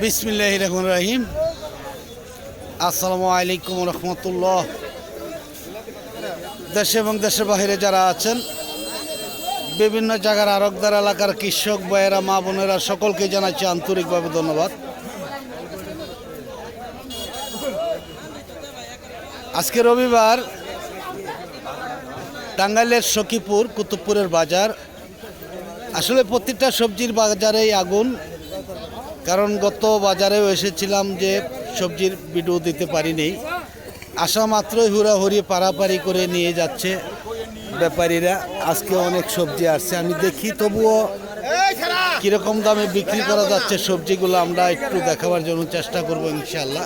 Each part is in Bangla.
বিসমিল্লাহির রহমানির রহিম। আসসালামু আলাইকুম রহমতুল্লাহ। দেশে এবং দেশের বাইরে যারা আছেন, বিভিন্ন জায়গার আরকদার এলাকার কৃষক ভাইয়েরা, মা বোনেরা, সকলকে জানাচ্ছি আন্তরিকভাবে ধন্যবাদ। আজকে রবিবার, টাঙ্গাইলের সখীপুর কুতুবপুরের বাজার। আসলে প্রতিটা সবজির বাজারেই আগুন, কারণ গত বাজারেও এসেছিলাম যে সবজির ভিডিও দিতে পারিনি। আসা মাত্রই হুড়াহুড়ি পারাপারি করে নিয়ে যাচ্ছে ব্যাপারীরা। আজকে অনেক সবজি আসছে, আমি দেখি তবুও কীরকম দামে বিক্রি করা যাচ্ছে সবজিগুলো আমরা একটু দেখাবার জন্য চেষ্টা করব ইনশাআল্লাহ।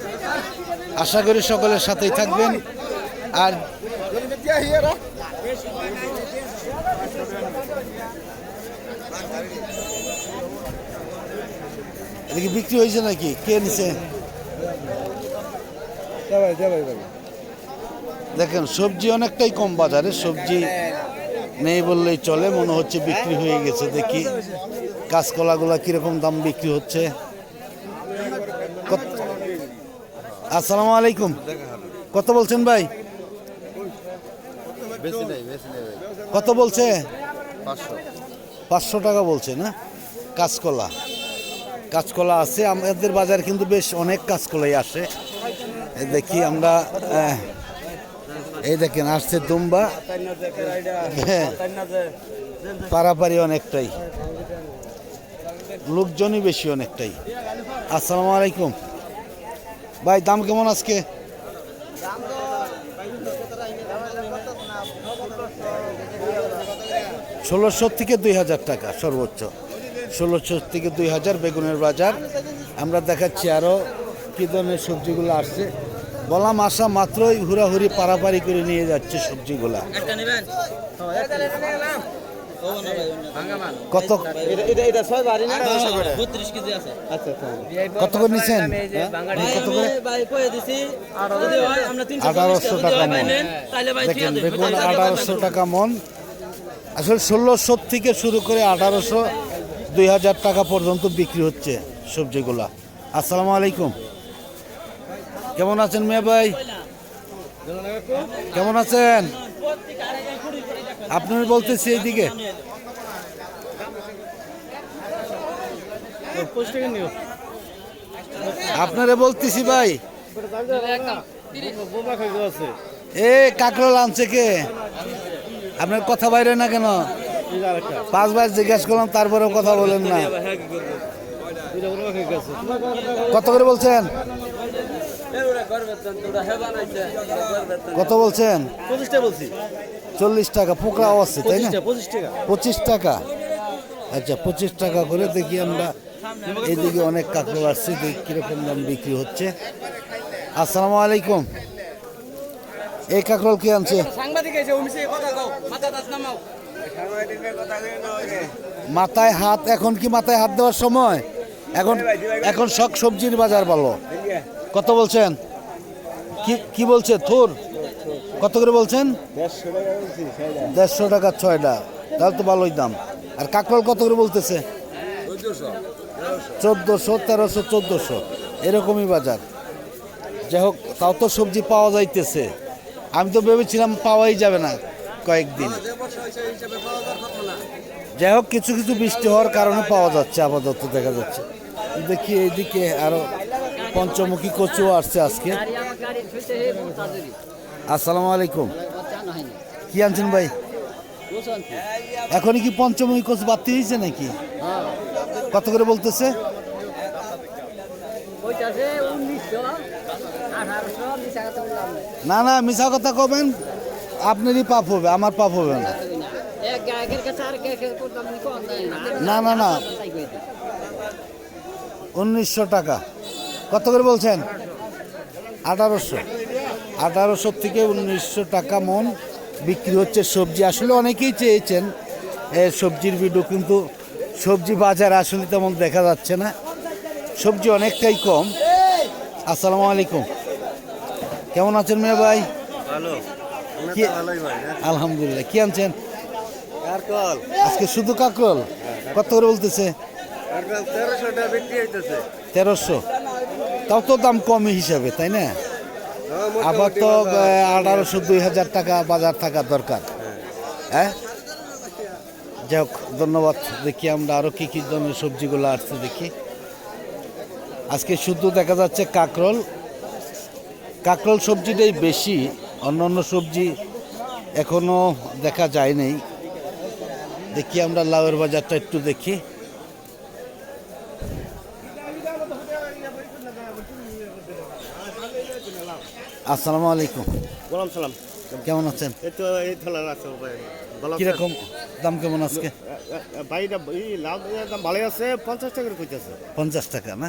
আশা করি সকলের সাথেই থাকবেন। আর এদিকে বিক্রি হয়েছে নাকি? কে নিছে? দেখেন সবজি অনেকটাই কম বাজারে, সবজি নেই বললেই চলে, মনে হচ্ছে বিক্রি হয়ে গেছে। দেখি কাঁচকলাগুলা কিরকম দাম বিক্রি হচ্ছে। আসসালামু আলাইকুম, কত বলছেন ভাই? কত বলছে? 500 টাকা বলছে না? কাঁচকলা আছে আমাদের বাজার, কিন্তু বেশ অনেক কাঁচকলাই আসে। দেখি আমরা, এই দেখেন আসছে দুম্বা, পারাপারি অনেকটাই, লোকজনই বেশি অনেকটাই। আসসালামু আলাইকুম ভাই, দাম কেমন আজকে? 1600 থেকে 2000 টাকা সর্বোচ্চ, 1600 থেকে 2000 বেগুনের বাজার। আমরা দেখাচ্ছি আরও কী ধরনের সবজিগুলো আসছে। বললাম আসা মাত্রই হুড়াহুড়ি পারাপারি করে নিয়ে যাচ্ছে সবজিগুলা। কত কত করে নিচ্ছেন? 1800 টাকা মন। দেখেন বেগুন 1800 টাকা মন। আসলে 1600 থেকে শুরু করে 1800, 2000 টাকা পর্যন্ত বিক্রি হচ্ছে সবজিগুলা। আসসালামু আলাইকুম, কেমন আছেন মিয়া ভাই? কেমন আছেন? আপনার বলতেছি এইদিকে আপনারে বলতেছি ভাই, এ কাকরোল আনছে কে? আপনার কথা বাইরে না কেন? 5 বার জিজ্ঞেস করলাম, তারপরেও কথা বলেন না। কত করে বলছেন? কত বলছেন? 40 টাকা। পোকরাও আছে তাই না? 25 টাকা। আচ্ছা 25 টাকা করে। দেখি আমরা এইদিকে অনেক কাঁকড়া আসছে, দেখি কিরকম দাম বিক্রি হচ্ছে। আসসালামু আলাইকুম, এই কাঁকড়াল কে আনছে? মাথায় হাত, এখন কি মাথায় হাত দেওয়ার সময়? এখন সব সবজির বাজার ভালো। কত বলছেন? কি বলছে? থুর কত করে বলছেন? 150 টাকা 6টা, তাহলে তো ভালোই দাম। আর কাঁকরোল কত করে বলতেছে? 1400, 1300, 1400 এরকমই বাজার। যাই হোক, তাও তো সবজি পাওয়া যাইতেছে। আমি তো ভেবেছিলাম পাওয়াই যাবে না কয়েকদিন। যাই হোক, কিছু কিছু বৃষ্টি হওয়ার কারণে পাওয়া যাচ্ছে আপাতত, দেখা যাচ্ছে। দেখি এইদিকে আরো পঞ্চমুখী কচুও আসছে আজকে। আসসালামু আলাইকুম, কি আনছেন ভাই? এখনই কি পঞ্চমুখী কচু বাড়তি হয়েছে নাকি? কত করে বলতেছে? না না, মিছা কথা কবেন, আপনারই পাপ হবে, আমার পাপ হবে না। না না না, 1900 টাকা। কত করে বলছেন? 1800 থেকে 1900 টাকা মন বিক্রি হচ্ছে সবজি। আসলে অনেকেই চেয়েছেন সবজির ভিডিও, কিন্তু সবজি বাজার আসলে তেমন দেখা যাচ্ছে না, সবজি অনেকটাই কম। আসসালামু আলাইকুম, কেমন আছেন মিয়া ভাই? আলহামদুলিল্লাহ। কি আনছেন? আজকে শুধু কাকরোল। কত করে বলতেছে? 1300, তাও তো দাম কম হিসাবে, তাই না? আবার তো 1800-2000 টাকা বাজার থাকা দরকার। হ্যাঁ, যাই হোক, ধন্যবাদ। দেখি আমরা আরো কি কি ধরনের সবজিগুলো আসছে দেখি। আজকে শুধু দেখা যাচ্ছে কাঁকরোল। কাঁকরোল সবজিটাই বেশি, অন্যান্য সবজি এখনো দেখা যায় নাই। দেখি আমরা লাউয়ের বাজারটা একটু দেখি। আসসালামু আলাইকুম। ওয়ালাইকুম সালাম। কেমন আছেন? এই তো এই থলা আছে ভাই। ভালো আছেন? কিরকম দাম কেমন আজকে? ভাইটা এই লাউ দাম ভালো আছে, 50 টাকা করে কইতাছে। 50 টাকা না?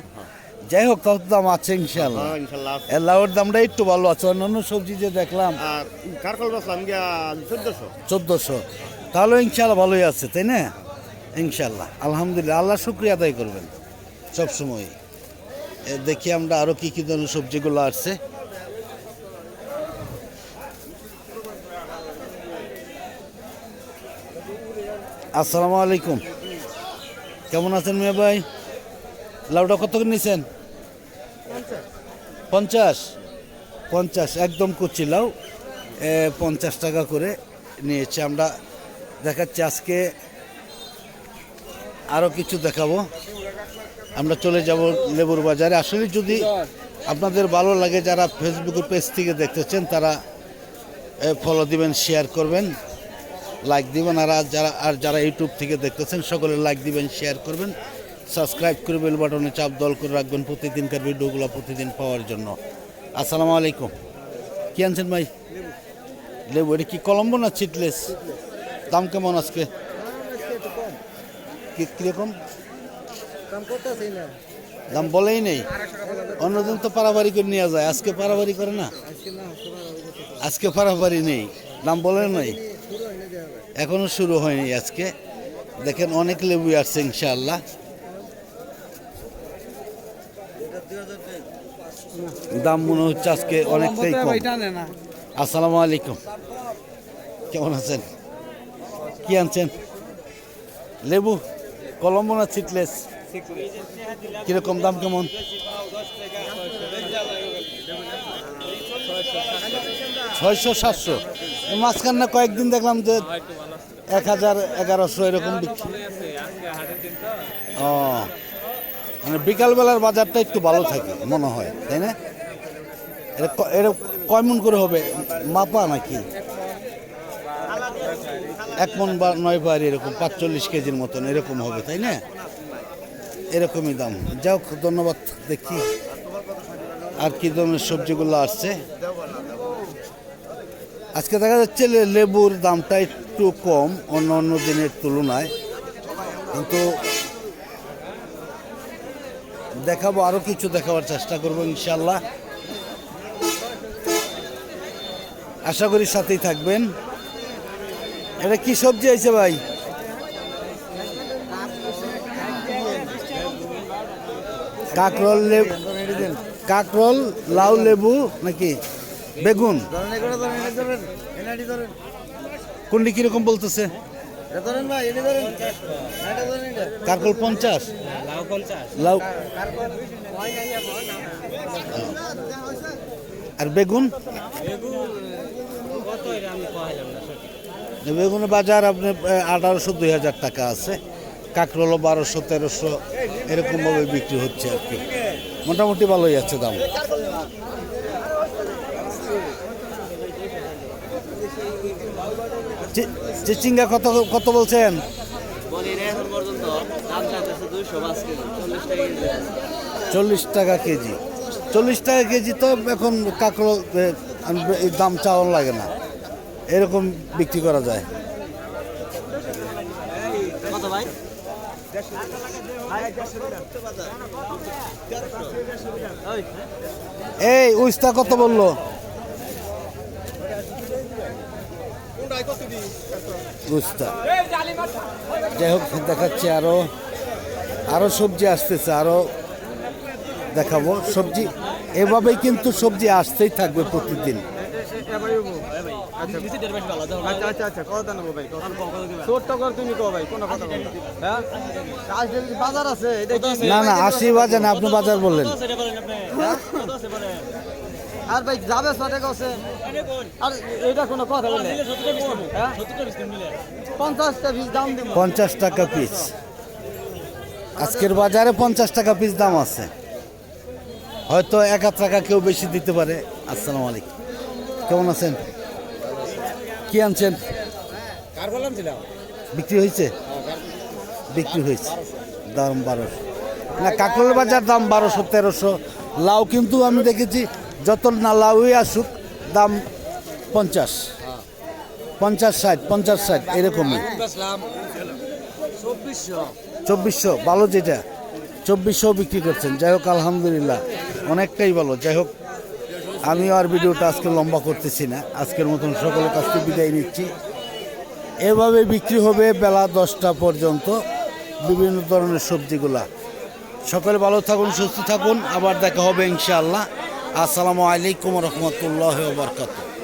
যাই হোক, তাও তো দাম আছে ইনশাআল্লাহ। হ্যাঁ ইনশাআল্লাহ। এর লাউয়ের দামটা একটু ভালো আছে, অন্যান্য সবজি যে দেখলাম আর কারকল বেচলাম গিয়া 1400। 1400, তাহলে ইনশাআল্লাহ ভালোই আছে, তাই না? ইনশাআল্লাহ, আলহামদুলিল্লাহ, আল্লাহ শুকরিয়া আদায় করবেন সবসময়। দেখি আমরা আরো কি কি ধরনের সবজিগুলো আসছে। আসসালামু আলাইকুম। কেমন আছেন মিয়া ভাই? লাউটা কত করে নিছেন? 50। 50 একদম কুচি লাউ, 50 টাকা করে নিয়েছে। আমরা দেখাচ্ছি আজকে আরও কিছু দেখাবো। আমরা চলে যাব লেবুর বাজারে। আসলে যদি আপনাদের ভালো লাগে, যারা ফেসবুকের পেজ থেকে দেখতেছেন তারা ফলো দিবেন, শেয়ার করবেন, লাইক দিবেন। আর যারা ইউটিউব থেকে দেখতেছেন সকলে লাইক দিবেন, শেয়ার করবেন, সাবস্ক্রাইব করে বেল বাটনে চাপ দল করে রাখবেন প্রতিদিনকার ভিডিওগুলো প্রতিদিন পাওয়ার জন্য। আসসালামু আলাইকুম। কি আনছেন ভাই? লেবু। এটা কি কলম্বো না চিটলেস? দাম কেমন আজকে? কিরকম দাম বলেই নেই? অন্যদিন তো পারাবারি করে নেওয়া যায়, আজকে পারাবারি করে না? আজকে পারাবারি নেই, দাম বলে নাই, এখনো শুরু হয়নি। আজকে দেখেন অনেক লেবু আসছে ইনশাআল্লাহ। দাম মনে হচ্ছে আজকে অনেকটাই কম। আসসালামু আলাইকুম। কেমন আছেন? কি আনছেন? লেবু কলম্বো না চিটলেস? কিরকম দাম কেমন? 600-700। মাঝখান না কয়েকদিন দেখলাম যে 1000-1100 এরকম বিক্রি। ও, মানে বিকালবেলার বাজারটা একটু ভালো থাকে মনে হয়, তাই না? এটা কয় মন করে হবে মাপা নাকি? 1 মন বা 9 বার এরকম 45 কেজির মতন এরকম হবে, তাই না? এরকমই দাম। যাও, ধন্যবাদ। দেখি আর কি ধরনের সবজিগুলো আসছে। আজকে দেখা যাচ্ছে লেবুর দামটা একটু কম অন্য অন্য দিনের তুলনায়, কিন্তু দেখাবো, আরো কিছু দেখাবার চেষ্টা করবো ইনশাল্লাহ। আশা করি সাথেই থাকবেন। এটা কি সবজি আছে ভাই? কাঁকরোল, কাঁকরোল, লাউ, লেবু নাকি বেগুন? কোনটি কিরকম বলতেছে? কাঁকরোল 50, লাউ আর বেগুন? বেগুনের বাজার আপনার 1800-2000 টাকা আছে। কাঁকরোলও 1200-1300 এরকমভাবে বিক্রি হচ্ছে আর কি। মোটামুটি ভালোই আছে দাম। চিচিঙ্গা কত কত বলছেন? 40 টাকা কেজি। 40 টাকা কেজি তো এখন কাঁকরোল দাম চাওয়ার লাগে না, এরকম বিক্রি করা যায়। এই উস্তা কত বললো? উস্তা। যাই হোক, দেখাচ্ছে আরো সবজি আসতেছে, আরো দেখাবো সবজি। এভাবেই কিন্তু সবজি আসতেই থাকবে প্রতিদিন। আচ্ছা আচ্ছা আচ্ছা কথা নেবো ভাই ছোট্ট করে তুমি কো ভাই কোনো কথা বলো হ্যাঁ বাজার আছে এটা কি না না 80 বাজার না, আপনি বাজার বললেন। আর ভাই যাবে 6 টাকা আছে আর এটা কোনো কথা বলে হ্যাঁ 50টা পিস দাম দিব 50 টাকা পিস, আজকের বাজারে 50 টাকা পিস দাম আছে, হয়তো 1 টাকা কেউ বেশি দিতে পারে। আসসালামু আলাইকুম, কেমন আছেন? কি আনছেন? বিক্রি হয়েছে? বিক্রি হয়েছে, দাম 1200 না, কাঁকড়ের বাজার দাম 1200-1300। লাউ কিন্তু আমি দেখেছি যত না লাউই আসুক দাম 50, 50-60, 50-60 এরকমই। 2400 ভালো, যেটা 2400 বিক্রি করছেন। যাই হোক আলহামদুলিল্লাহ, অনেকটাই ভালো। যাই হোক আমিও আর ভিডিওটা আজকে লম্বা করতেছি না, আজকের মতন সকলের কাছ থেকে বিদায় নিচ্ছি। এভাবে বিক্রি হবে বেলা 10টা পর্যন্ত বিভিন্ন ধরনের সবজিগুলা। সকলে ভালো থাকুন, সুস্থ থাকুন, আবার দেখা হবে ইনশাআল্লাহ। আসসালামু আলাইকুম রহমতুল্লাহ বারকাতুহু।